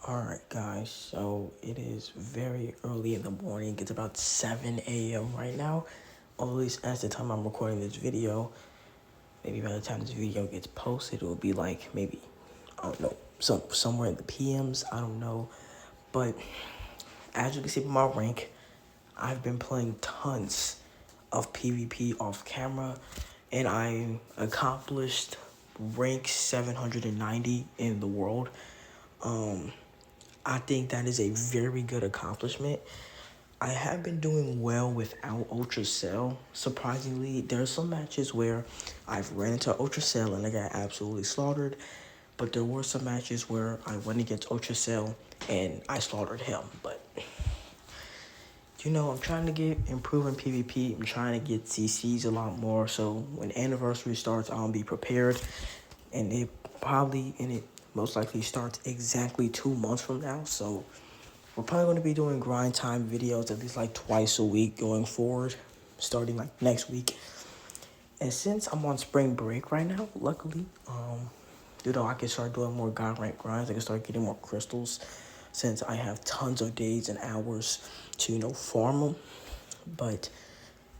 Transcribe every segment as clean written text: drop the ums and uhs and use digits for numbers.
Alright guys, so it is very early in the morning. It's about 7 a.m. right now. Or at least as the time I'm recording this video. Maybe by the time this video gets posted, it will be like maybe, I don't know, somewhere in the PMs, I don't know. But as you can see from my rank, I've been playing tons of PvP off camera. And I accomplished rank 790 in the world. I think that is a very good accomplishment. I have been doing well without Ultra Cell. Surprisingly, there are some matches where I've ran into Ultra Cell and I got absolutely slaughtered. But there were some matches where I went against Ultra Cell and I slaughtered him. But, you know, I'm trying to get improving PvP. I'm trying to get CCs a lot more. So when Anniversary starts, I'll be prepared. And it most likely starts exactly 2 months from now. So we're probably going to be doing grind time videos at least like twice a week going forward, starting like next week. And since I'm on spring break right now, luckily, I can start doing more god rank grinds. I can start getting more crystals since I have tons of days and hours to, farm them. But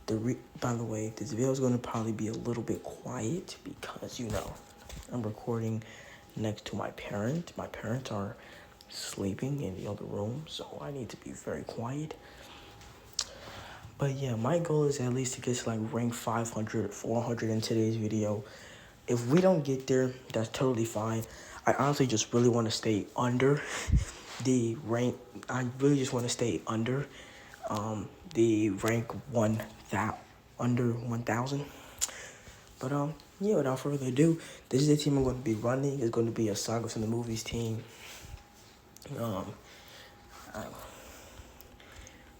by the way, this video is going to probably be a little bit quiet because, I'm recording next to my parent. My parents are sleeping in the other room, so I need to be very quiet. But yeah, my goal is at least to get to like rank 500, 400 in today's video. If we don't get there, that's totally fine. I honestly just really want to stay under the rank. I really just want to stay under the rank 1,000, under 1,000. But yeah, without further ado, this is the team I'm going to be running. It's going to be a Saga from the Movies team. We're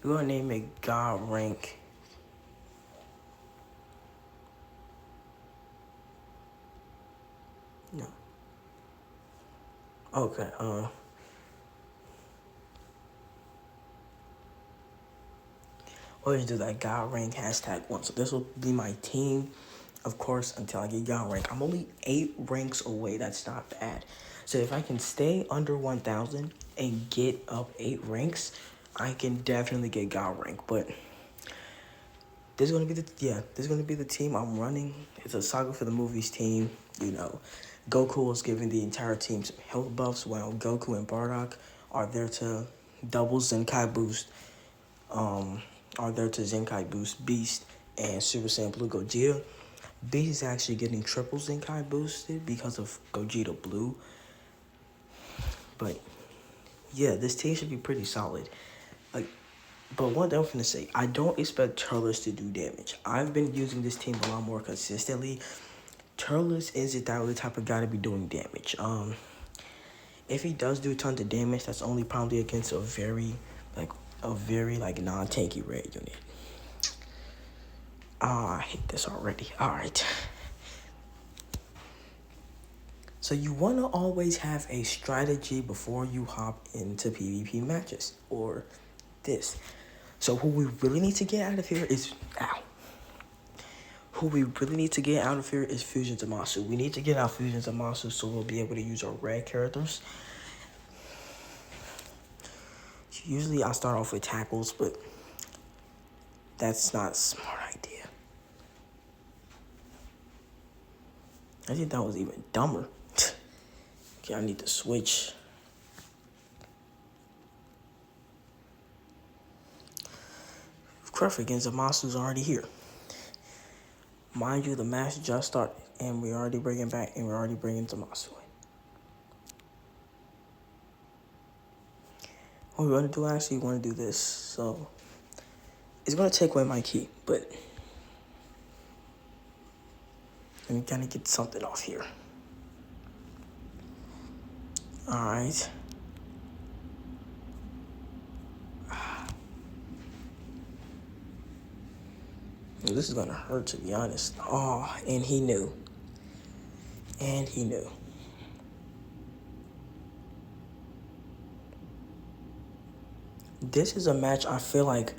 going to name it God Rank. No. Okay, we'll just do that God Rank #1. So this will be my team, of course, until I get God Rank. I'm only 8 ranks away. That's not bad. So if I can stay under 1,000 and get up 8 ranks, I can definitely get God Rank. But this is gonna be the team I'm running. It's a Saga for the Movies team. Goku is giving the entire team some health buffs, while Goku and Bardock are there to double Zenkai boost. Are there to Zenkai boost Beast and Super Saiyan Blue Gogeta. Beast is actually getting triple Zenkai boosted because of Gogeta Blue. But yeah, this team should be pretty solid. But one thing I'm gonna say, I don't expect Turles to do damage. I've been using this team a lot more consistently. Turles isn't that really type of guy to be doing damage. If he does do tons of damage, that's only probably against a very non-tanky red unit. I hate this already. Alright. So you want to always have a strategy before you hop into PvP matches, or this. So who we really need to get out of here is... Who we really need to get out of here is Fusion Zamasu. We need to get out Fusion Zamasu so we'll be able to use our red characters. Usually I start off with tackles, but that's not a smart idea. I think that was even dumber. Okay, I need to switch. Perfect, and Zamasu's already here. Mind you, the match just started, and we're already bringing Zamasu in. What we want to do, actually, we want to do this. So, it's going to take away my key, but let me kind of get something off here. Alright. This is going to hurt, to be honest. Oh, and he knew. This is a match I feel like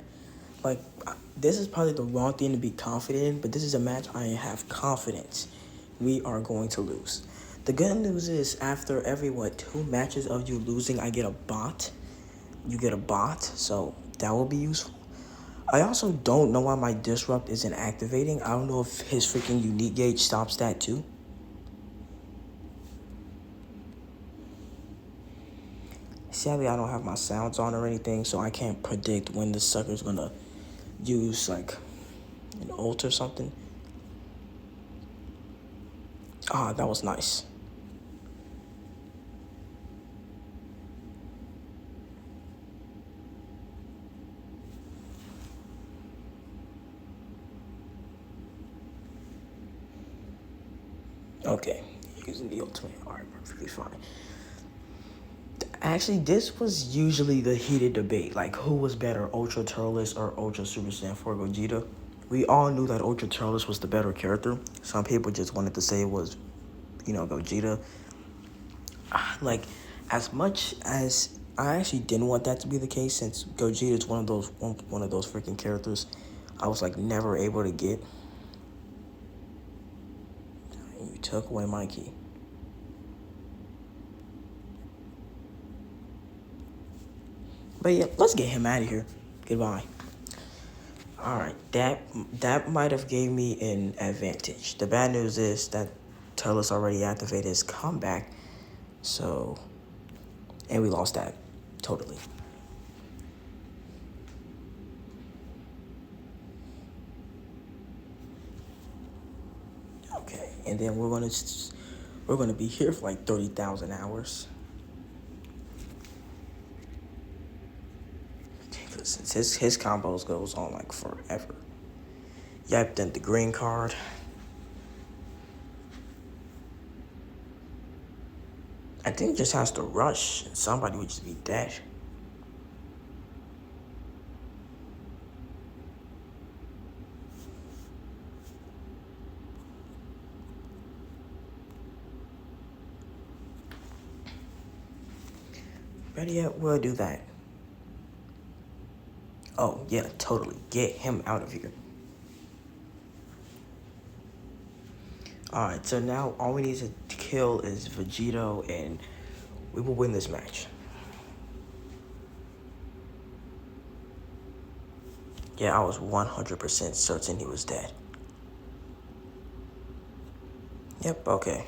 this is probably the wrong thing to be confident in, but this is a match I have confidence we are going to lose. The good news is after every, what, 2 matches of you losing, I get a bot. You get a bot, so that will be useful. I also don't know why my Disrupt isn't activating. I don't know if his freaking unique gauge stops that too. Sadly, I don't have my sounds on or anything, so I can't predict when the sucker's gonna use, like, an ult or something. Ah, that was nice. Okay, using the ultimate. Alright, perfectly fine. Actually, this was usually the heated debate. Like, who was better, Ultra Turles or Ultra Super Saiyan 4 Gogeta? We all knew that Ultra Turles was the better character. Some people just wanted to say it was, Gogeta. Like, as much as I actually didn't want that to be the case, since Gogeta is one of those freaking characters I was like never able to get. You took away my key. But yeah, let's get him out of here. Goodbye. All right, that might have gave me an advantage. The bad news is that Turles already activated his comeback, so, and we lost that totally. Okay, and then we're gonna be here for like 30,000 hours. Since his combos goes on like forever. Yep, then the green card. I think it just has to rush, and somebody would just be dead. Better yet, we'll do that. Oh, yeah, totally. Get him out of here. Alright, so now all we need to kill is Vegito, and we will win this match. Yeah, I was 100% certain he was dead. Yep, okay.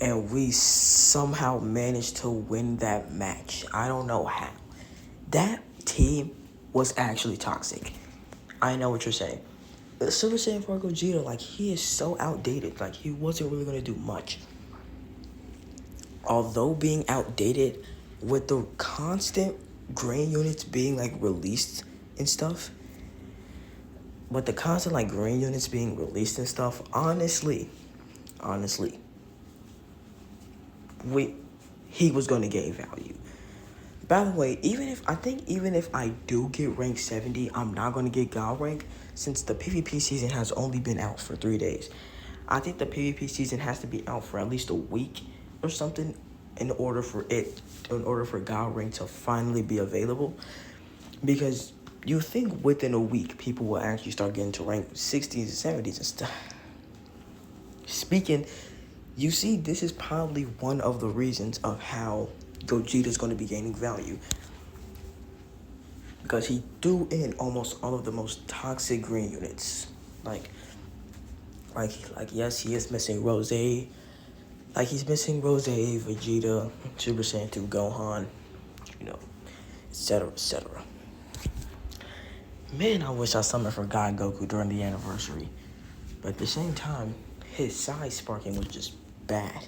And we somehow managed to win that match. I don't know how. That team was actually toxic. I know what you're saying. Super Saiyan 4 Gogeta, like, he is so outdated. Like, he wasn't really going to do much. Although being outdated, with the constant green units being, like, released and stuff, honestly, he was going to gain value. By the way, even if I do get rank 70, I'm not going to get God rank, since the PvP season has only been out for 3 days. I think the PvP season has to be out for at least a week or something in order for God rank to finally be available. Because you think within a week people will actually start getting to rank 60s and 70s and stuff. You see, this is probably one of the reasons of how Gogeta is going to be gaining value, because he threw in almost all of the most toxic green units. Like yes, he is missing Rose. Like, he's missing Rose, Vegeta, Super Saiyan 2, Gohan, etc., etc. Man, I wish I summoned for God Goku during the anniversary. But at the same time, his size sparking was just bad.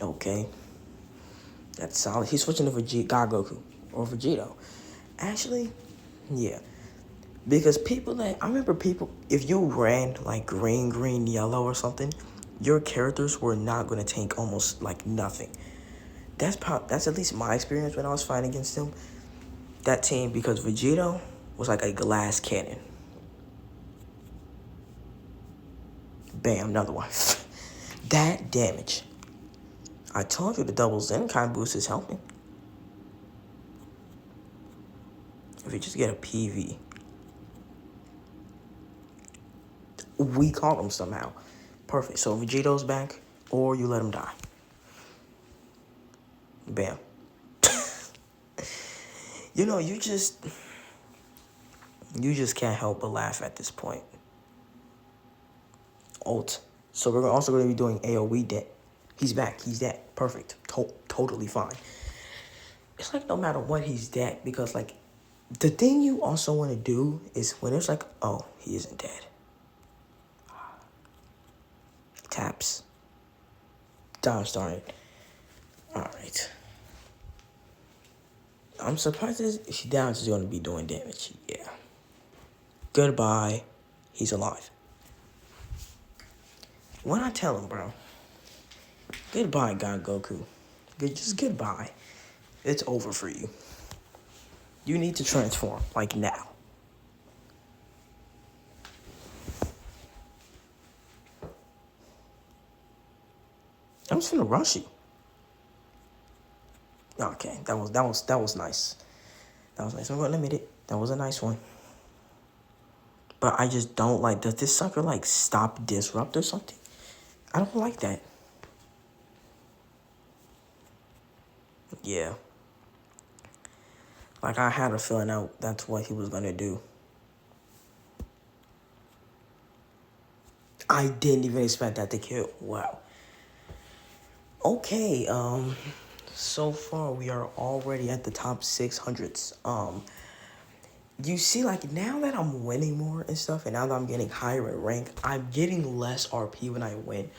Okay. That's solid. He's switching to God Goku or Vegito. Actually, yeah. Because I remember people, if you ran like green, yellow or something, your characters were not going to tank almost like nothing. That's at least my experience when I was fighting against them. That team, because Vegito was like a glass cannon. Bam, another one. That damage. I told you the double Zenkai boost is helping. If you just get a PV, we caught him somehow. Perfect. So Vegeto's back, or you let him die. Bam. You know, you just can't help but laugh at this point. Ult. So we're also going to be doing AoE dead. He's back. He's dead. Perfect. Totally fine. It's like no matter what, he's dead. Because, like, the thing you also want to do is when it's like, oh, he isn't dead. Taps. Down started. Alright. I'm surprised Downs is going to be doing damage. Yeah. Goodbye. He's alive. When I tell him, bro, goodbye, God Goku. Just goodbye. It's over for you. You need to transform, like now. I'm just gonna rush you. Okay, that was nice. That was nice. I'm gonna admit it. That was a nice one. But I just don't like. Does this sucker like stop disrupt or something? I don't like that. Yeah. Like I had a feeling out that's what he was gonna do. I didn't even expect that to kill. Wow. Okay, so far we are already at the top 600s. You see, like, now that I'm winning more and stuff, and now that I'm getting higher in rank, I'm getting less RP when I win,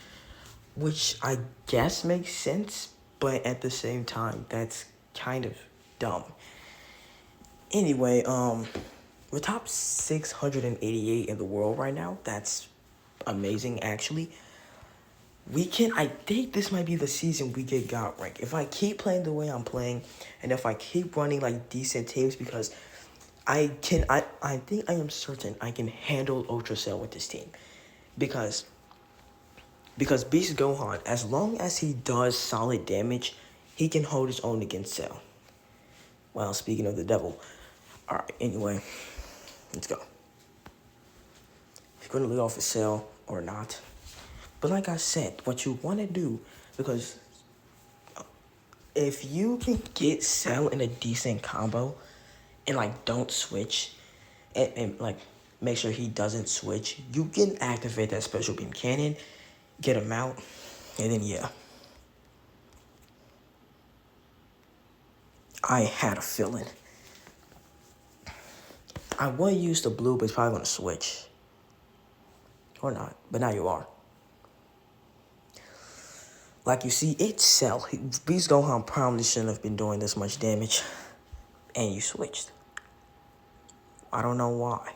which I guess makes sense, but at the same time, that's kind of dumb. Anyway, we're top 688 in the world right now. That's amazing, actually. I think this might be the season we get God rank. If I keep playing the way I'm playing, and if I keep running, like, decent teams, because I think I am certain I can handle Ultra Cell with this team. Because Beast Gohan, as long as he does solid damage, he can hold his own against Cell. Well, speaking of the devil. Alright, anyway, let's go. If you're going to lead off with Cell or not. But like I said, what you want to do, because if you can get Cell in a decent combo and, like, don't switch, and like, make sure he doesn't switch, you can activate that special beam cannon, get him out, and then, yeah. I had a feeling. I would use the blue, but it's probably going to switch. Or not, but now you are. Like you see, it's Cell. Beast Gohan probably shouldn't have been doing this much damage. And you switched. I don't know why.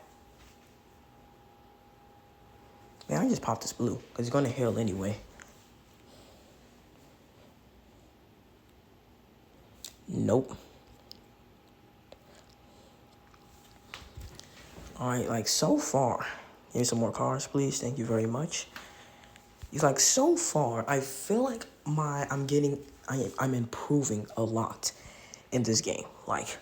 Man, I just popped this blue, because he's going to heal anyway. Nope. Alright, like, so far. Give me some more cards, please. Thank you very much. It's like, so far, I feel like I'm improving a lot in this game. Like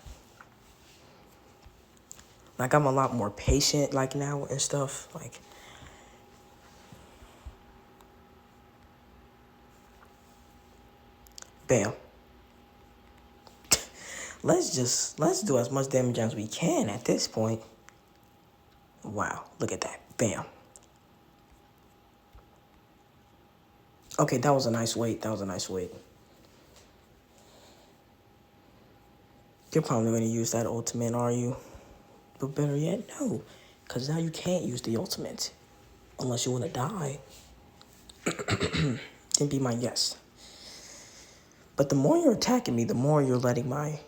I'm a lot more patient, like, now and stuff. Like, bam. Let's do as much damage as we can at this point. Wow, look at that. Bam. Okay, that was a nice wait. You're probably going to use that ultimate, are you? But better yet, no. Because now you can't use the ultimate. Unless you want to die. Then be my guest. But the more you're attacking me, the more you're letting my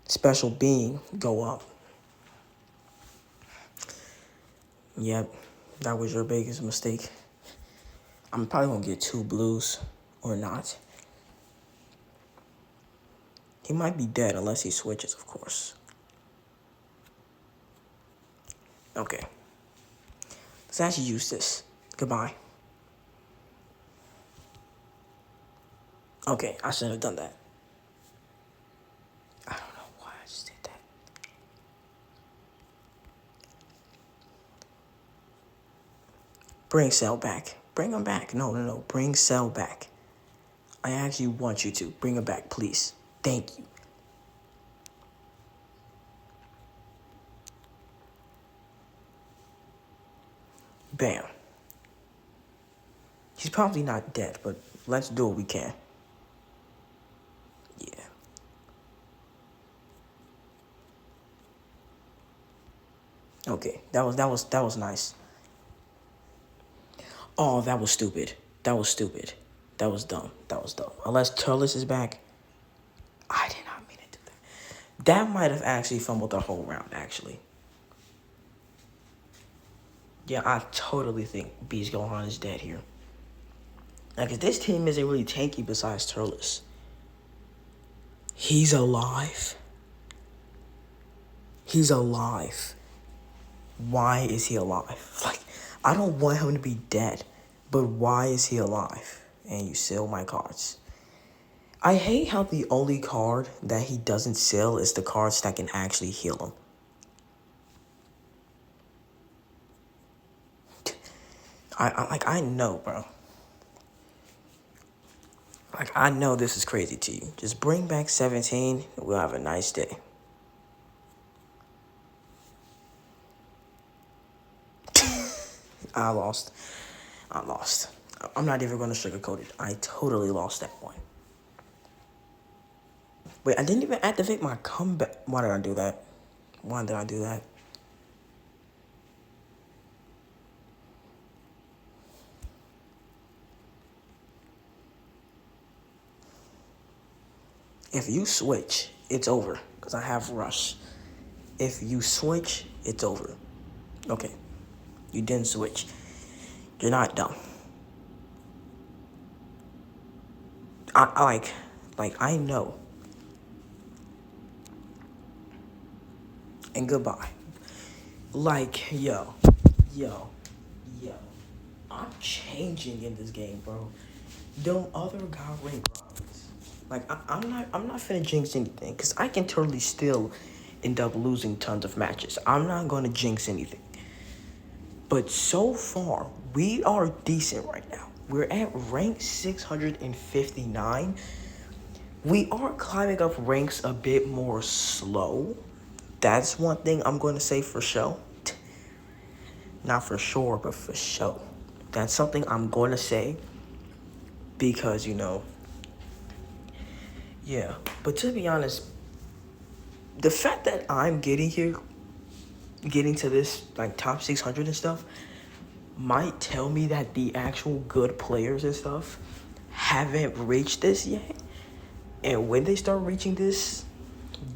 special being go up. Yep, that was your biggest mistake. I'm probably going to get 2 blues or not. He might be dead unless he switches, of course. Okay. Let's actually use this. Goodbye. Okay, I shouldn't have done that. I don't know why I just did that. Bring Cell back. Bring him back. No, no, no. Bring Cell back. I actually want you to. Bring him back, please. Thank you. Bam. He's probably not dead, but let's do what we can. Yeah. Okay. That was nice. Oh, that was stupid. That was stupid. That was dumb. That was dumb. Unless Turles is back. I did not mean to do that. That might have actually fumbled the whole round, actually. Yeah, I totally think Beast Gohan is dead here. Like, if this team isn't really tanky besides Turles. He's alive. He's alive. Why is he alive? Like, I don't want him to be dead, but why is he alive? And you sell my cards. I hate how the only card that he doesn't sell is the cards that can actually heal him. I know, bro. Like, I know this is crazy to you. Just bring back 17. We'll have a nice day. I lost. I'm not even going to sugarcoat it. I totally lost that one. Wait, I didn't even activate my comeback. Why did I do that? Why did I do that? If you switch, it's over. Because I have Rush. If you switch, it's over. Okay. You didn't switch. You're not dumb. I I know. And goodbye. Like, yo. I'm changing in this game, bro. Them other God rank runs. Like, I'm not finna jinx anything. Because I can totally still end up losing tons of matches. I'm not going to jinx anything. But so far, we are decent right now. We're at rank 659. We are climbing up ranks a bit more slow. That's one thing I'm going to say for sure. Not for sure, but for sure. That's something I'm going to say. Because, you know. Yeah. But to be honest, the fact that I'm getting here, getting to this like top 600 and stuff, might tell me that the actual good players and stuff haven't reached this yet. And when they start reaching this,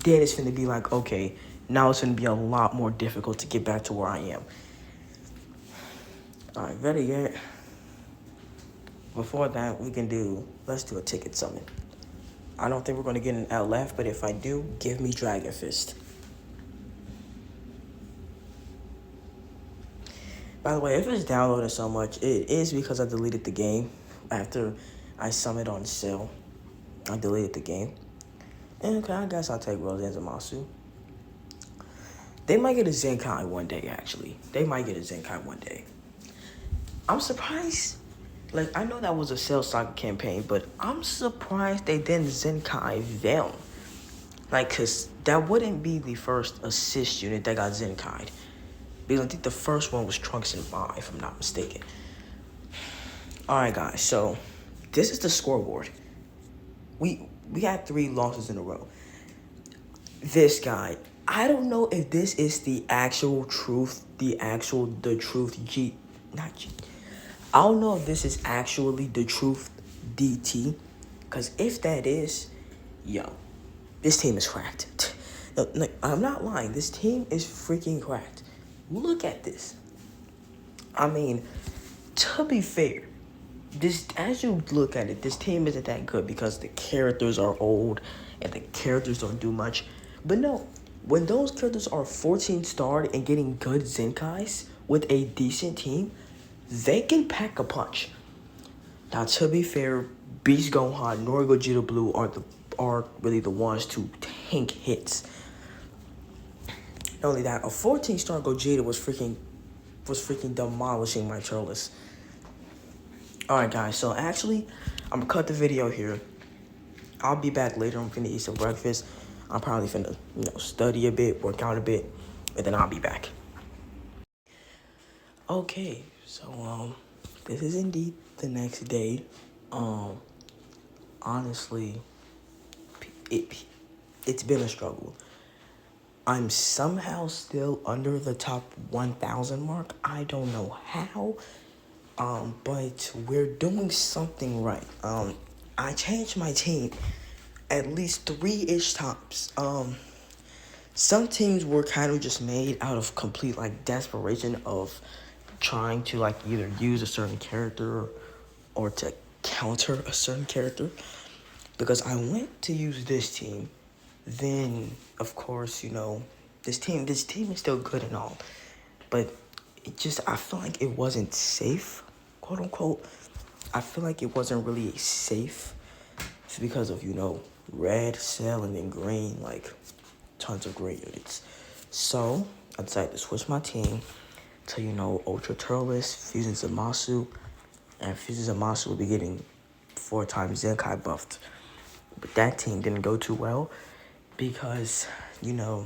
then it's going to be like, okay, now it's going to be a lot more difficult to get back to where I am. All right, better yet, before that, let's do a ticket summon. I don't think we're going to get an LF, but if I do, give me Dragon Fist. By the way, if it's downloading so much, it is because I deleted the game after I summoned on Cell. I deleted the game. And okay, I guess I'll take Rose and Zamasu. They might get a Zenkai one day, actually. I'm surprised. Like, I know that was a Cell Saga campaign, but I'm surprised they didn't Zenkai them. Like, because that wouldn't be the first assist unit that got Zenkai'd. Because I think the first one was Trunks and Vi, if I'm not mistaken. Alright, guys, so this is the scoreboard. We had 3 losses in a row. This guy, I don't know if this is the actual truth, the truth I don't know if this is actually the truth DT. Because if that is, yo, this team is cracked. Like, I'm not lying. This team is freaking cracked. Look at this. I mean, to be fair, as you look at it, this team isn't that good because the characters are old and the characters don't do much. But no, when those characters are 14-starred and getting good Zenkais with a decent team, they can pack a punch. Now, to be fair, Beast Gohan, Nori Gogeta Blue are really the ones to tank hits. Not only that, a 14-star Gogeta was freaking demolishing my Turles. Alright, guys, so actually, I'm gonna cut the video here. I'll be back later. I'm finna eat some breakfast. I'm probably finna, study a bit, work out a bit, and then I'll be back. Okay, so, this is indeed the next day. Honestly, it's been a struggle. I'm somehow still under the top 1,000 mark. I don't know how, but we're doing something right. I changed my team at least 3-ish times. Some teams were kind of just made out of complete desperation of trying to either use a certain character or to counter a certain character. Because I went to use this team, then of course, this team is still good and all, but I feel like it wasn't safe, quote unquote. I feel like it wasn't really safe. It's because of, red, cell, and then green, tons of green units. So I decided to switch my team to, Ultra Turles, Fusion Zamasu, and Fusion Zamasu will be getting 4 times Zenkai buffed. But that team didn't go too well because, the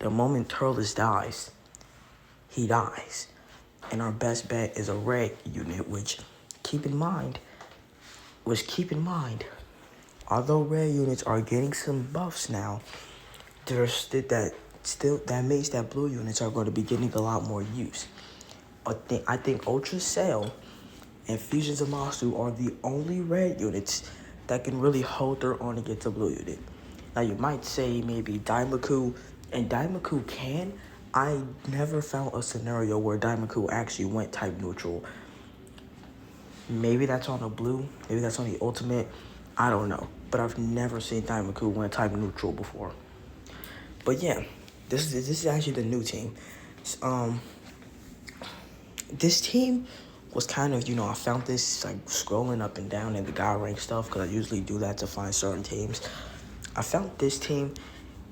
moment Turles dies, he dies. And our best bet is a red unit, which keep in mind, although red units are getting some buffs now, that means that blue units are going to be getting a lot more use. I think Ultra Cell and Fusion Zamasu are the only red units that can really hold their own against a blue unit. Now you might say maybe Daimaku, and Daimaku can. I never found a scenario where Daimaku actually went type neutral. Maybe that's on the blue, maybe that's on the ultimate, I don't know. But I've never seen Daimaku went type neutral before. But yeah, this is actually the new team. This team was kind of, I found this scrolling up and down in the God rank stuff because I usually do that to find certain teams. I found this team,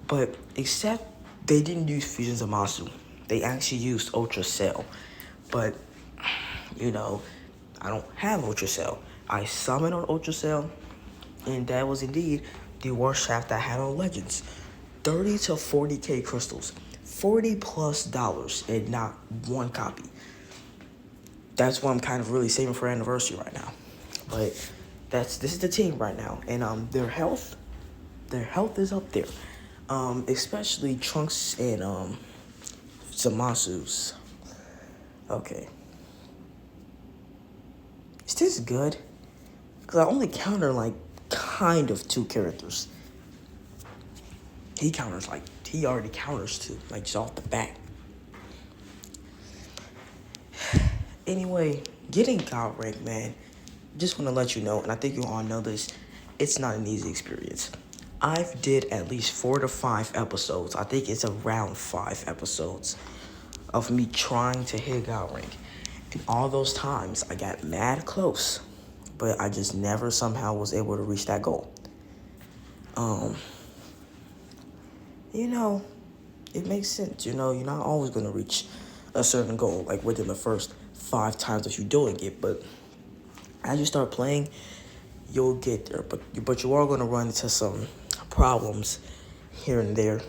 but except they didn't use Fusion Zamasu. They actually used Ultra Cell. But, I don't have Ultra Cell. I summoned on Ultra Cell, and that was indeed the worst shaft I had on Legends. 30 to 40k crystals, $40+ and not one copy. That's what I'm kind of really saving for anniversary right now. But this is the team right now, and their health is up there. Especially Trunks and Zamasu's. Okay. Is this good? Because I only counter kind of 2 characters. He already counters 2, just off the bat. Anyway, getting God rank, man, just want to let you know, and I think you all know this, it's not an easy experience. I've did at least 4 to 5 episodes. I think it's around 5 episodes of me trying to hit God rank. And all those times, I got mad close, but I just never somehow was able to reach that goal. It makes sense. You're not always going to reach a certain goal, within the first 5 times that you're doing it. But as you start playing, you'll get there. But you are going to run into some problems here and there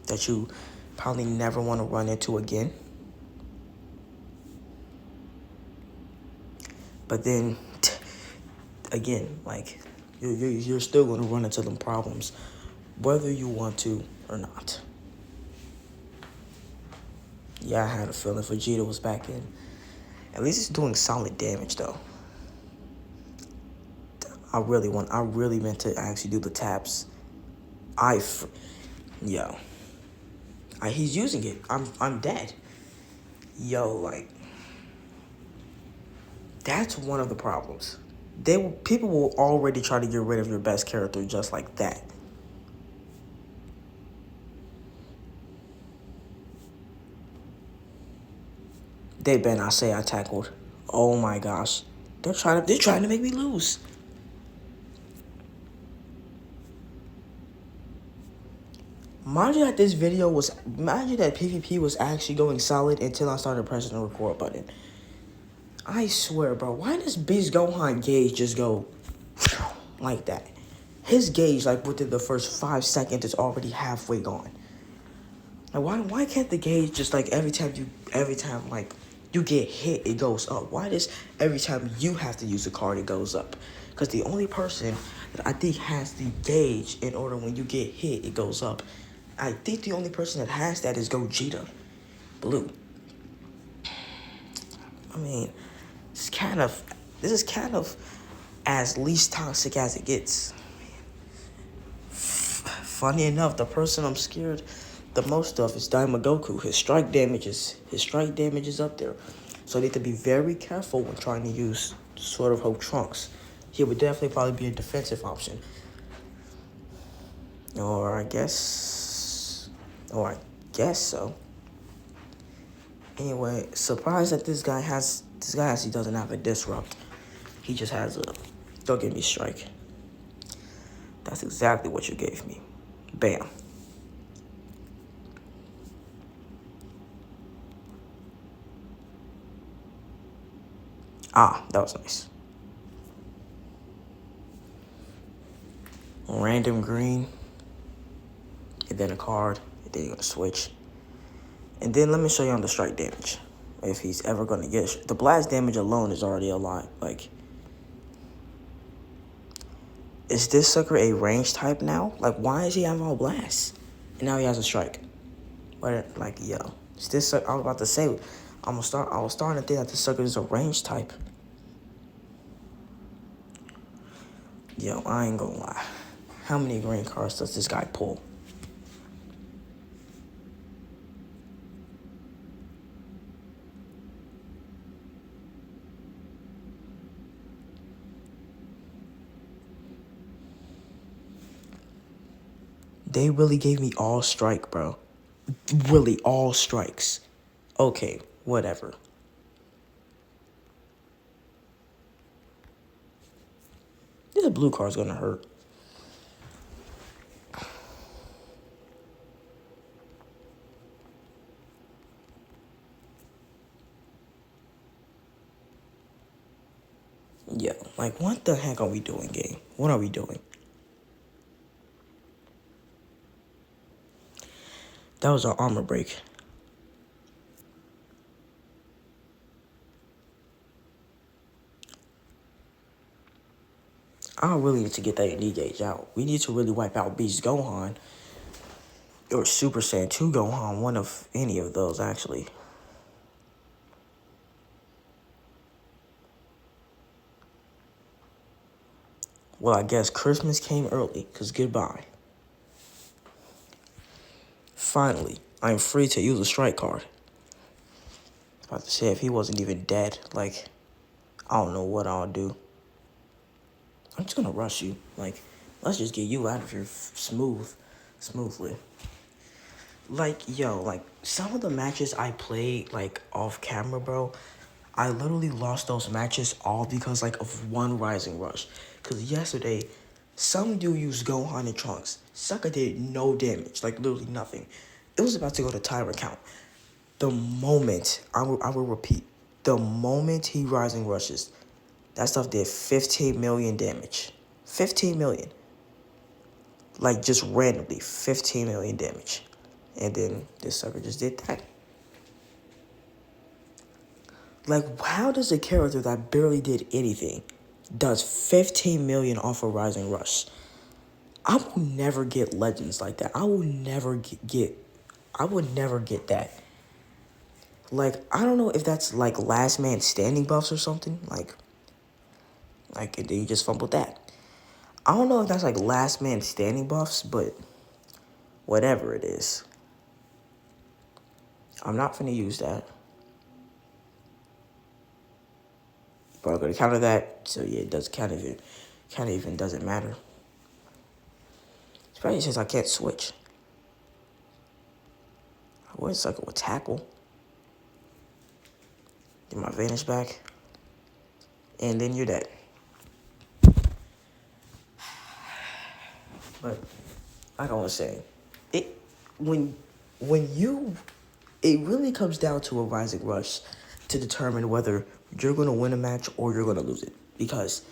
that you probably never want to run into again. But then, again, you're still going to run into them problems, whether you want to or not. Yeah, I had a feeling Vegeta was back in. At least it's doing solid damage, though. I really meant to actually do the taps. He's using it. I'm dead. That's one of the problems. People will already try to get rid of your best character just like that. They better not say I tackled. Oh my gosh. They're trying to make me lose. Mind you that PvP was actually going solid until I started pressing the record button. I swear, bro, why does Beast Gohan gauge just go like that? His gauge, like within the first 5 seconds, is already halfway gone. Like, why can't the gauge just like every time like you get hit, it goes up? Why does every time you have to use a card, it goes up? Because the only person that I think has the gauge in order when you get hit, it goes up. I think the only person that has that is Gogeta Blue. I mean, this is kind of as least toxic as it gets. Funny enough, the person I'm scared the most of is Daimagoku. His strike damage is up there. So I need to be very careful when trying to use Sword of Hope Trunks. He would definitely probably be a defensive option. Or I guess so. Anyway, surprised that this guy actually doesn't have a disrupt. He just has a don't give me strike. That's exactly what you gave me. Bam. Ah, that was nice. Random green. And then a card. And then you're going to switch. And then let me show you on the strike damage. If he's ever going to get it. The blast damage alone is already a lot. Like, is this sucker a range type now? Like, why is he having all blast? And now he has a strike. But, like, yo. Is this sucker, I was about to say, I was starting to think that this sucker is a range type. Yo, I ain't gonna lie. How many green cards does this guy pull? They really gave me all strike, bro. Really, all strikes. Okay, whatever. This blue card's gonna hurt. Yo, like, what the heck are we doing, game? What are we doing? That was our armor break. I really need to get that AD gauge out. We need to really wipe out Beast Gohan. Or Super Saiyan 2 Gohan. One of any of those, actually. Well, I guess Christmas came early, because goodbye. Finally, I'm free to use a strike card. About to say, if he wasn't even dead, like, I don't know what I'll do. I'm just gonna rush you. Like, let's just get you out of here smoothly. Like, yo, like, some of the matches I played, like, off camera, bro, I literally lost those matches all because, like, of one Rising Rush. Because yesterday, some dude used Gohan and Trunks. Sucker did no damage, like, literally nothing. It was about to go to timer count. The moment, I will repeat, the moment he Rising Rushes, that stuff did 15 million damage. 15 million. Like, just randomly, 15 million damage. And then this sucker just did that. Like, how does a character that barely did anything does 15 million off a Rising Rush? I will never get legends like that. I would never get that. Like, I don't know if that's like last man standing buffs or something. Like, and then you just fumbled that. I don't know if that's like last man standing buffs, but whatever it is. I'm not finna use that. But I'm gonna counter that, so yeah, it does kind of even doesn't matter. Especially since I can't switch. I would suck it with tackle. Get my Vanish back. And then you're dead. But like I was saying, it really comes down to a Rising Rush to determine whether you're going to win a match or you're going to lose it. Because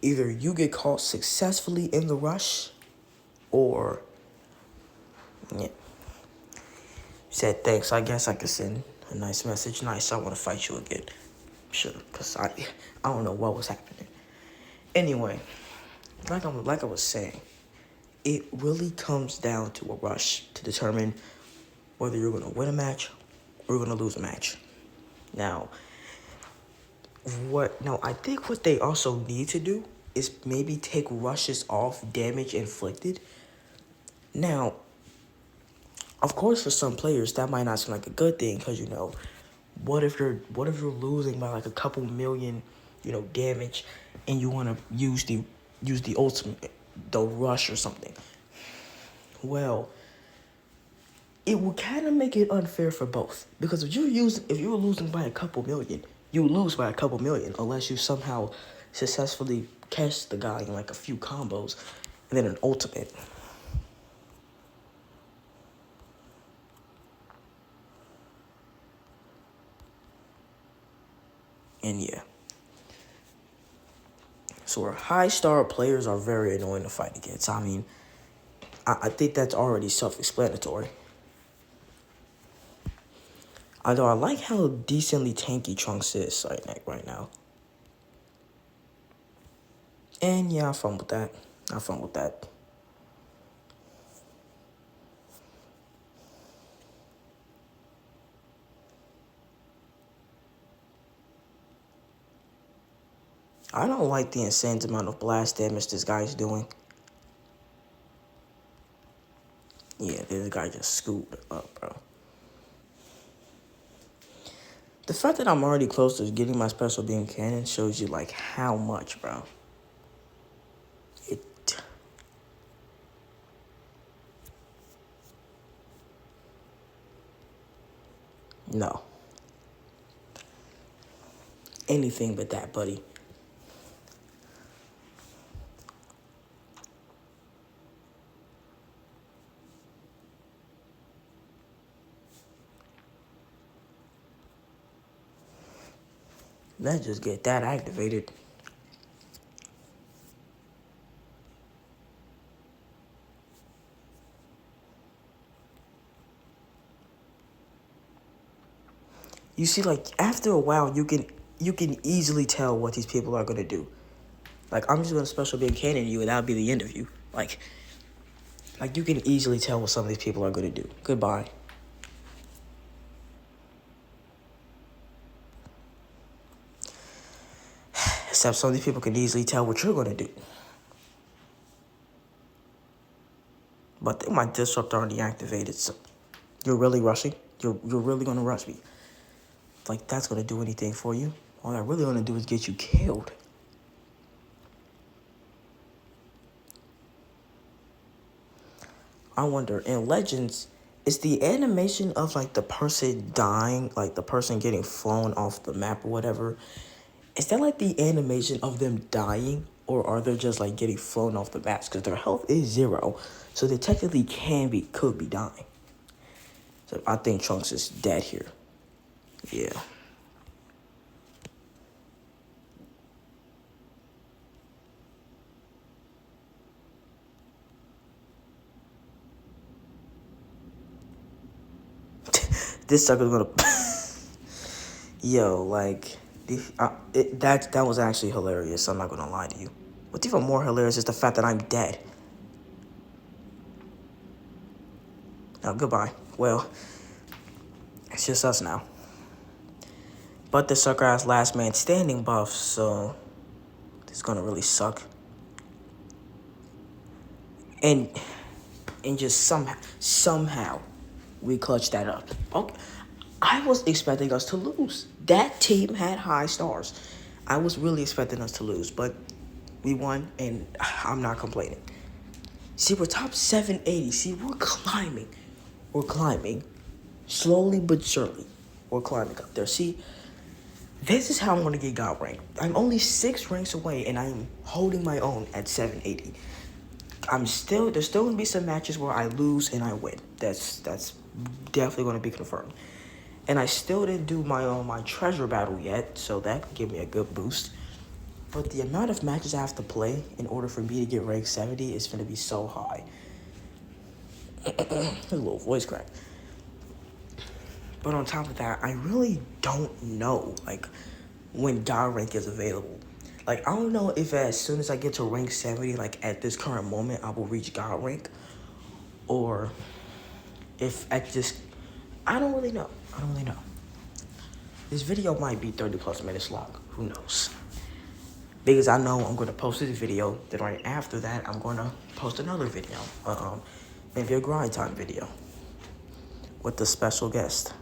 either you get caught successfully in the rush or, yeah. Said thanks. I guess I could send a nice message. Nice, I want to fight you again. Sure, because I don't know what was happening. Anyway, like I was saying, it really comes down to a rush to determine whether you're going to win a match or you're going to lose a match. Now, I think what they also need to do is maybe take rushes off damage inflicted. Now, of course, for some players, that might not seem like a good thing because, what if you're losing by like a couple million, damage, and you want to use the ultimate, the rush or something. Well, it would kind of make it unfair for both because if you're losing by a couple million, you lose by a couple million unless you somehow successfully catch the guy in like a few combos and then an ultimate. And yeah. So our high star players are very annoying to fight against. I mean, I think that's already self-explanatory. Although I like how decently tanky Trunks is right now. And yeah, I fun with that. I don't like the insane amount of blast damage this guy's doing. Yeah, this guy just scooped up, bro. The fact that I'm already close to getting my special beam cannon shows you, like, how much, bro. No. Anything but that, buddy. Let's just get that activated. You see, like, after a while, you can easily tell what these people are gonna do. Like, I'm just gonna special beam cannon you, and that'll be the end of you. Like you can easily tell what some of these people are gonna do. Goodbye. Except some of these people can easily tell what you're gonna do. But my disrupt already activated, so you're really rushing? You're really gonna rush me? Like, that's gonna do anything for you? All I really wanna do is get you killed. I wonder, in Legends, is the animation of, like, the person dying, like, the person getting flown off the map or whatever, is that, like, the animation of them dying? Or are they just, like, getting flown off the maps? Because their health is 0, so they technically could be dying. So I think Trunks is dead here. Yeah. This sucker's gonna... Yo, like... that was actually hilarious, I'm not gonna lie to you. What's even more hilarious is the fact that I'm dead. Now, goodbye. Well, it's just us now. But the sucker has last man standing buff, so this is gonna really suck. And just somehow we clutched that up. Okay. I was expecting us to lose. That team had high stars. I was really expecting us to lose, but we won, and I'm not complaining. See, we're top 780. See, we're climbing. Slowly but surely. We're climbing up there. See, this is how I'm going to get God rank. I'm only 6 ranks away, and I'm holding my own at 780. There's still going to be some matches where I lose and I win. That's definitely going to be confirmed. And I still didn't do my treasure battle yet, so that could give me a good boost. But the amount of matches I have to play in order for me to get rank 70 is going to be so high. A little voice crack. But on top of that, I really don't know, like, when God rank is available. Like, I don't know if as soon as I get to rank 70, like, at this current moment, I will reach God rank. Or if I just... I don't really know. This video might be 30 plus minutes long. Who knows? Because I know I'm going to post this video. Then right after that, I'm going to post another video. Maybe a grind time video. With the special guest.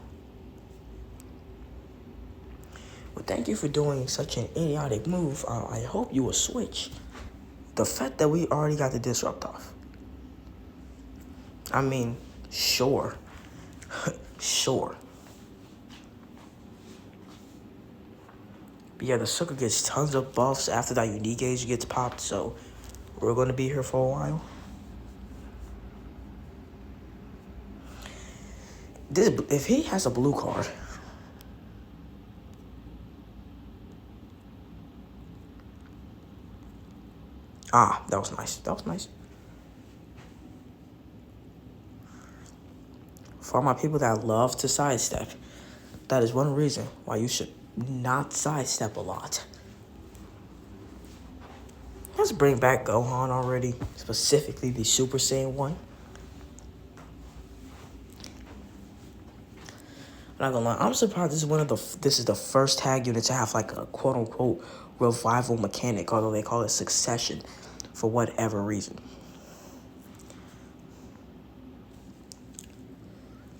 Well, thank you for doing such an idiotic move. I hope you will switch. The fact that we already got the disrupt off. I mean, sure. Sure. But yeah, the sucker gets tons of buffs after that unique gauge gets popped, so we're going to be here for a while. If he has a blue card... Ah, that was nice. For my people that love to sidestep, that is one reason why you should not sidestep a lot. Let's bring back Gohan already, specifically the Super Saiyan 1. I'm not gonna lie, I'm surprised this is the first tag unit to have like a quote unquote revival mechanic, although they call it succession for whatever reason.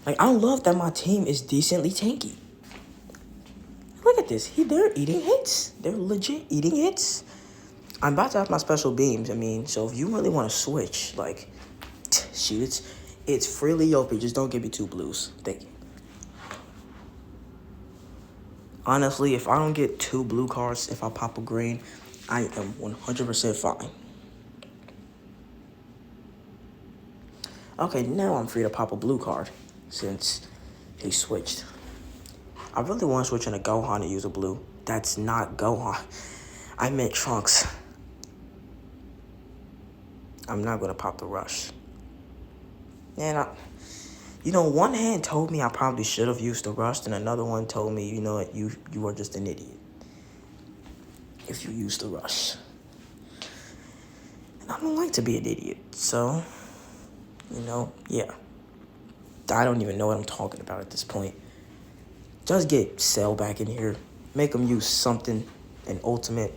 Like, I love that my team is decently tanky. Look at this. They're eating hits. They're legit eating hits. I'm about to have my special beams. I mean, so if you really want to switch, like, shoot, it's freely open. Just don't give me 2 blues. Thank you. Honestly, if I don't get 2 blue cards, if I pop a green, I am 100% fine. Okay, now I'm free to pop a blue card since he switched. I really want to switch into Gohan and use a blue. That's not Gohan. I meant Trunks. I'm not going to pop the rush. And one hand told me I probably should have used the rush, and another one told me, you know what, you are just an idiot if you use the rush. And I don't like to be an idiot, so, yeah. I don't even know what I'm talking about at this point. Just get Cell back in here. Make him use something, an ultimate,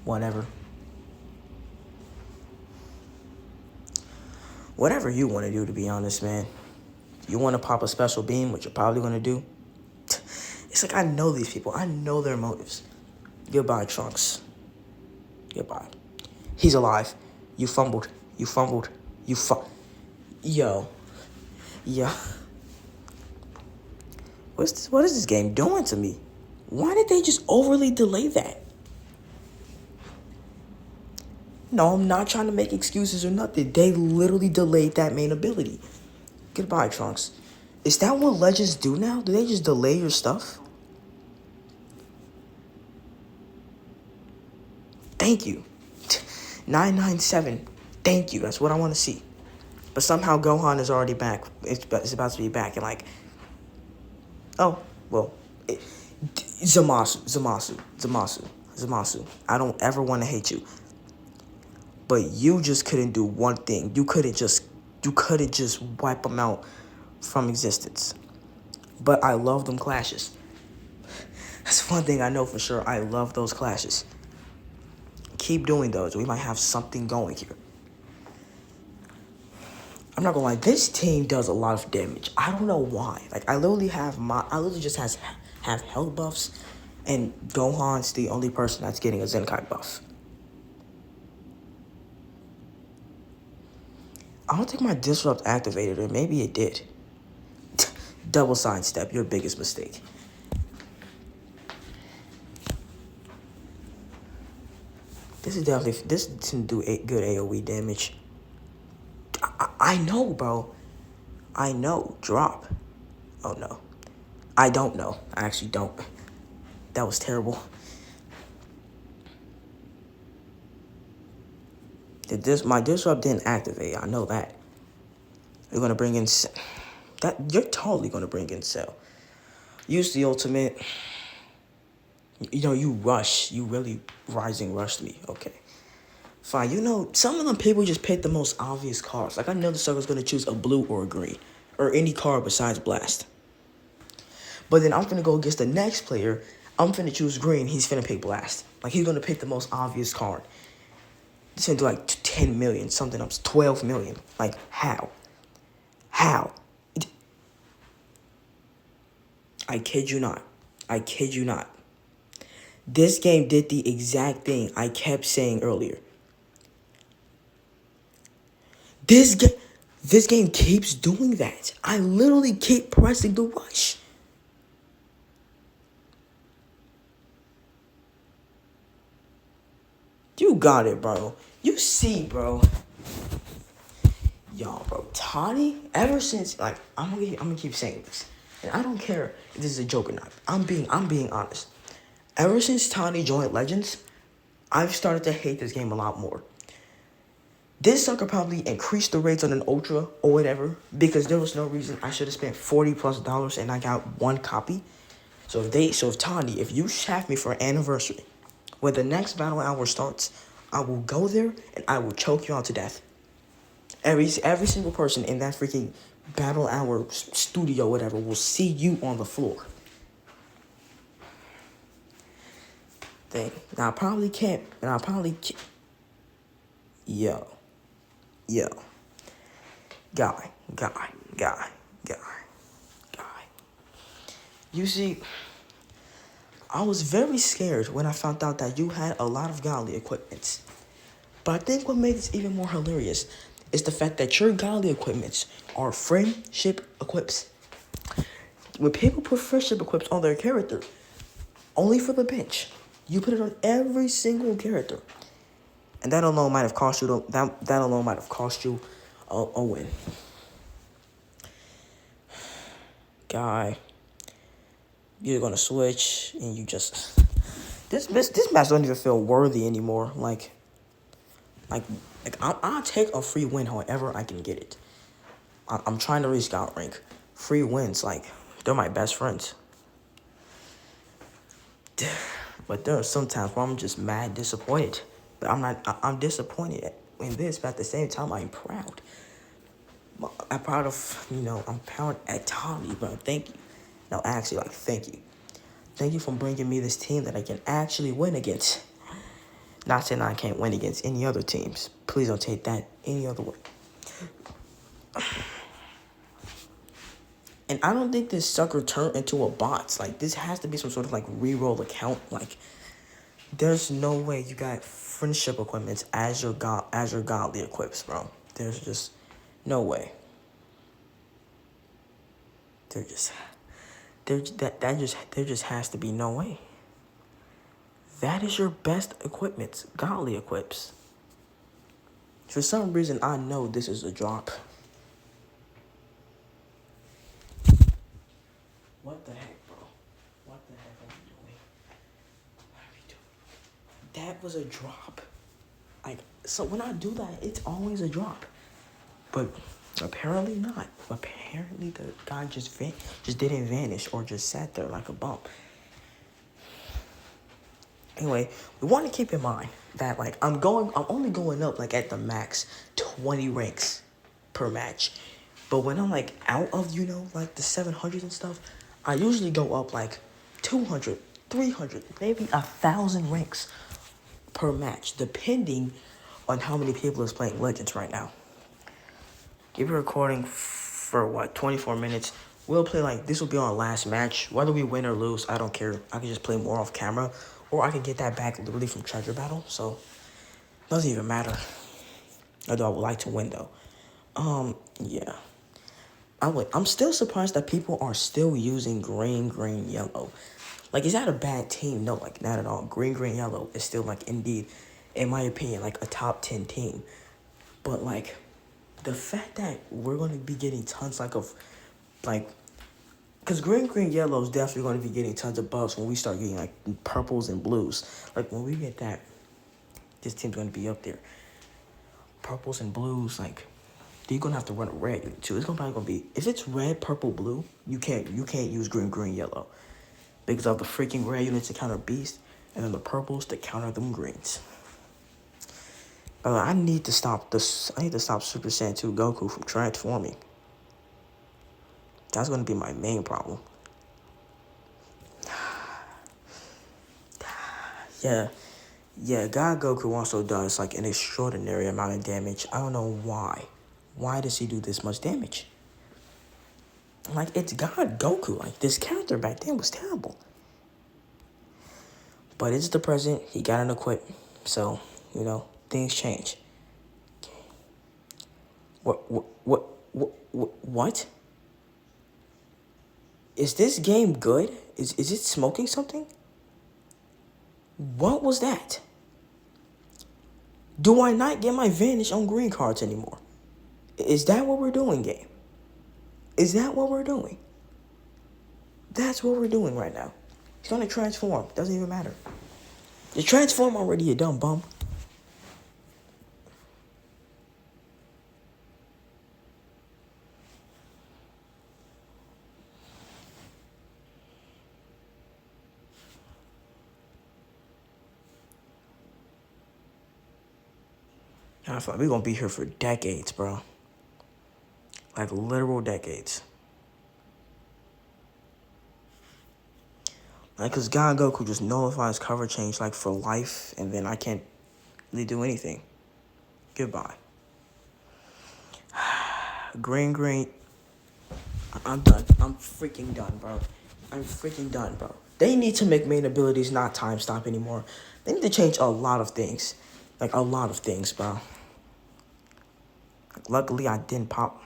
whatever. Whatever you want to do, to be honest, man. You want to pop a special beam, which you're probably going to do. It's like I know these people. I know their motives. Goodbye, Trunks. Goodbye. He's alive. You fumbled. Yo. Yeah. What is this game doing to me? Why did they just overly delay that? No, I'm not trying to make excuses or nothing. They literally delayed that main ability. Goodbye, Trunks. Is that what Legends do now? Do they just delay your stuff? Thank you. 997. Thank you. That's what I want to see. But somehow Gohan is already back. It's about to be back. And like... Oh, well... Zamasu. I don't ever want to hate you. But you just couldn't do one thing. You couldn't just wipe them out from existence. But I love them clashes. That's one thing I know for sure. I love those clashes. Keep doing those. We might have something going here. I'm not gonna lie. This team does a lot of damage. I don't know why. Like, I literally just have health buffs, and Gohan's the only person that's getting a Zenkai buff. I don't think my Disrupt activated it. Maybe it did. Double sidestep, your biggest mistake. This didn't do good AoE damage. I know, bro. I know. Drop. Oh, no. I don't know. I actually don't. That was terrible. My disrupt didn't activate. I know that. You're gonna bring in that. You're totally gonna bring in Cell. Use the ultimate. You know, you rush. You really rising rushed me. Okay. Fine. You know, some of them people just pick the most obvious cards. Like, I know the sucker's gonna choose a blue or a green. Or any card besides Blast. But then I'm finna go against the next player. I'm finna choose green. He's finna pick Blast. Like, he's gonna pick the most obvious card. It's gonna do like 10 million, something up, 12 million. Like, how? How? I kid you not. I kid you not. This game did the exact thing I kept saying earlier. This game keeps doing that. I literally keep pressing the rush. You got it, bro. You see, bro. Y'all, bro. Toddy, ever since, like, I'm gonna keep saying this. And I don't care if this is a joke or not. I'm being honest. Ever since Toddy joined Legends, I've started to hate this game a lot more. This sucker probably increased the rates on an Ultra or whatever because there was no reason I should have spent $40+ and I got one copy. So if Toddy, if you shaft me for an anniversary, when the next battle hour starts, I will go there and I will choke you out to death. Every single person in that freaking battle hour studio, whatever, will see you on the floor. Now I probably can't. Yo. Guy. You see, I was very scared when I found out that you had a lot of godly equipments. But I think what made this even more hilarious is the fact that your godly equipments are friendship equips. When people put friendship equips on their character, only for the bench, you put it on every single character. And that alone might have cost you a win. Guy, you're gonna switch and you just this match don't even feel worthy anymore. Like I'll take a free win however I can get it. I'm trying to reach scout rank. Free wins, like, they're my best friends. But there are some times where I'm just mad disappointed. But I'm disappointed in this, but at the same time, I'm proud. I'm proud at Tommy, bro. Thank you. No, actually, like, thank you. Thank you for bringing me this team that I can actually win against. Not saying I can't win against any other teams. Please don't take that any other way. And I don't think this sucker turned into a bot. Like, this has to be some sort of, like, reroll account. Like, there's no way you got friendship equipments as your godly equips, bro. There's just no way. There just has to be no way. That is your best equipment, godly equips. For some reason, I know this is a drop. What the heck, bro? What the heck are we doing? What are we doing? That was a drop. Like, so when I do that, it's always a drop. But apparently not. Apparently the guy just didn't vanish or just sat there like a bump. Anyway, we want to keep in mind that, like, I'm only going up, like, at the max 20 ranks per match. But when I'm, like, out of, like, the 700s and stuff, I usually go up, like, 200, 300, maybe 1,000 ranks per match, depending on how many people is playing Legends right now. Keep it recording for, 24 minutes. We'll play, like, this will be our last match. Whether we win or lose, I don't care. I can just play more off camera. Or I can get that back literally from Treasure Battle. So, doesn't even matter. Although I would like to win, though. Yeah. I'm still surprised that people are still using green, yellow. Like, is that a bad team? No, like, not at all. Green, yellow is still, like, indeed, in my opinion, like, a top 10 team. But, like, the fact that we're going to be getting tons, like, of, like, Because green, yellow is definitely going to be getting tons of buffs when we start getting, like, purples and blues. Like, when we get that, this team's going to be up there. Purples and blues, like, you're going to have to run a red, too. It's probably going to be... If it's red, purple, blue, you can't use green, yellow. Because of the freaking red units to counter beast, and then the purples to counter them greens. I need to stop this. I need to stop Super Saiyan 2 Goku from transforming. That's going to be my main problem. Yeah, God Goku also does, like, an extraordinary amount of damage. I don't know why. Why does he do this much damage? Like, it's God Goku. Like, this character back then was terrible. But it's the present. He got an equip. So, you know, things change. What? Is this game good? Is it smoking something? What was that? Do I not get my Vanish on green cards anymore? Is that what we're doing, game? Is that what we're doing? That's what we're doing right now. He's gonna transform. Doesn't even matter. You transform already, you dumb bum. I feel like we're gonna be here for decades, bro. Like literal decades. Like, cause God Goku just nullifies cover change like for life, and then I can't really do anything. Goodbye. Green. I'm done. I'm freaking done, bro. I'm freaking done, bro. They need to make main abilities not time stop anymore. They need to change a lot of things. Like, a lot of things, bro. Like, luckily, I didn't pop.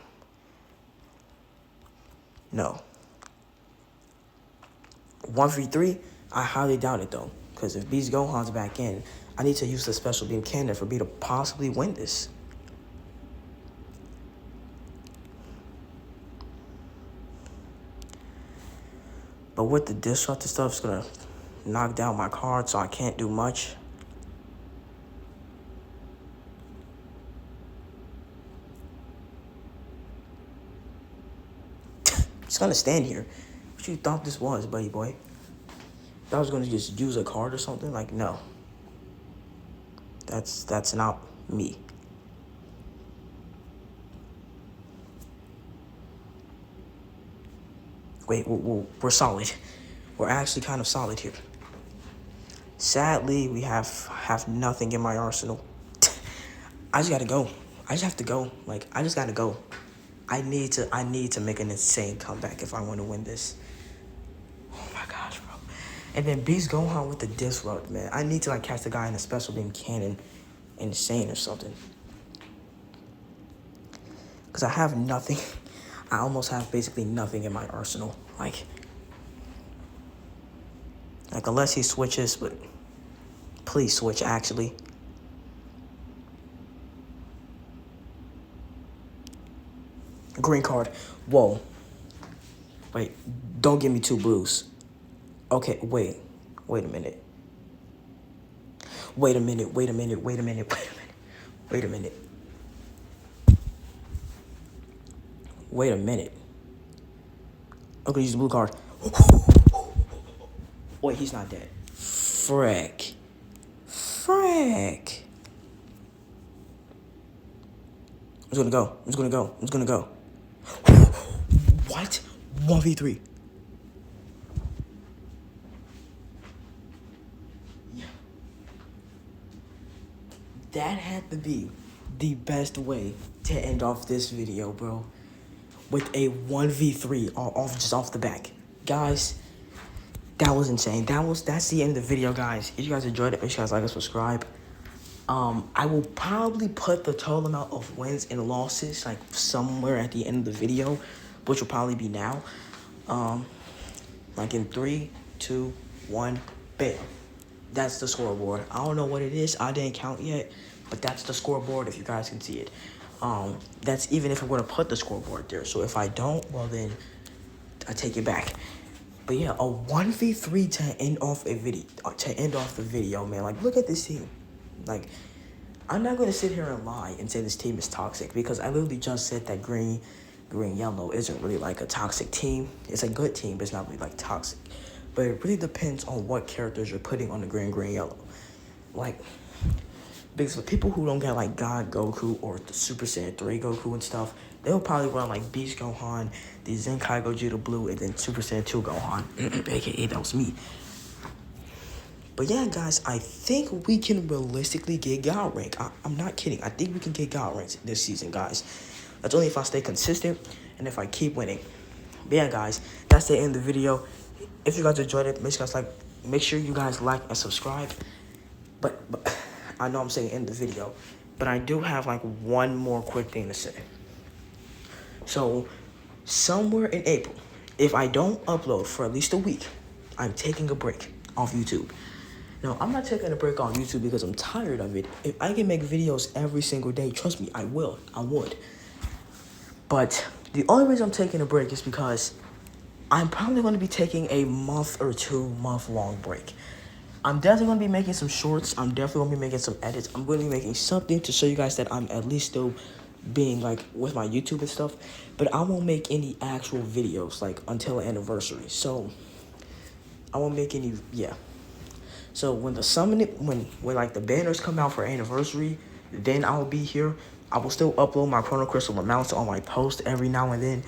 No. 1v3, I highly doubt it, though. Because if Beast Gohan's back in, I need to use the special beam cannon for me to possibly win this. But with the disruptive stuff, it's going to knock down my card, so I can't do much. It's going to stand here. What you thought this was, buddy boy? Thought I was going to just use a card or something? Like, no. That's not me. Wait, we're solid. We're actually kind of solid here. Sadly, we have nothing in my arsenal. I just gotta go. I just have to go. Like, I just gotta go. I need to make an insane comeback if I want to win this. Oh my gosh, bro. And then Beast Gohan with the disrupt, man. I need to like catch the guy in a special beam cannon, insane or something. Cause I have nothing. I almost have basically nothing in my arsenal. Like unless he switches, but please switch actually. Green card. Whoa. Wait, don't give me 2 blues. Okay, wait a minute. Wait a minute. Okay, use the blue card. Wait, he's not dead. Frick. I'm just gonna go. What? 1v3. Yeah. That had to be the best way to end off this video, bro. With a 1v3 off the back. Guys, that was insane. That's the end of the video, guys. If you guys enjoyed it, make sure you guys like and subscribe. I will probably put the total amount of wins and losses like somewhere at the end of the video, which will probably be now. Like in 3, 2, 1, bam. That's the scoreboard. I don't know what it is. I didn't count yet, but that's the scoreboard if you guys can see it. That's even if I'm going to put the scoreboard there. So if I don't, well then, I take it back. But yeah, a 1v3 to end off a video, the video, man. Like, look at this team. Like, I'm not gonna sit here and lie and say this team is toxic, because I literally just said that green yellow isn't really like a toxic team. It's a good team, but it's not really like toxic. But it really depends on what characters you're putting on the green yellow. Like, because for people who don't get like God Goku or the Super Saiyan 3 Goku and stuff, they'll probably run like Beast Gohan, the Zenkai Gogeta Blue, and then Super Saiyan 2 Gohan, aka that was me. But yeah, guys, I think we can realistically get God rank. I'm not kidding. I think we can get God ranks this season, guys. That's only if I stay consistent and if I keep winning. But yeah, guys, that's the end of the video. If you guys enjoyed it, make sure you guys like and subscribe. But I know I'm saying end the video, but I do have like one more quick thing to say. So somewhere in April, if I don't upload for at least a week, I'm taking a break off YouTube. No, I'm not taking a break on YouTube because I'm tired of it. If I can make videos every single day, trust me, I will. I would. But the only reason I'm taking a break is because I'm probably going to be taking a month or 2 month long break. I'm definitely going to be making some shorts. I'm definitely going to be making some edits. I'm going to be making something to show you guys that I'm at least still being like with my YouTube and stuff. But I won't make any actual videos like until anniversary. So I won't make any, yeah. So when the when like the banners come out for anniversary, then I'll be here. I will still upload my Chrono Crystal amounts on my post every now and then.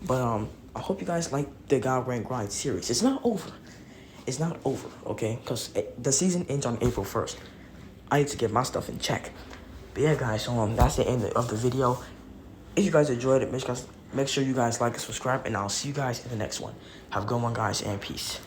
But I hope you guys like the God Rank Grind series. It's not over. It's not over, okay? Because the season ends on April 1st. I need to get my stuff in check. But yeah, guys, so that's the end of the video. If you guys enjoyed it, make sure you guys like and subscribe, and I'll see you guys in the next one. Have a good one, guys, and peace.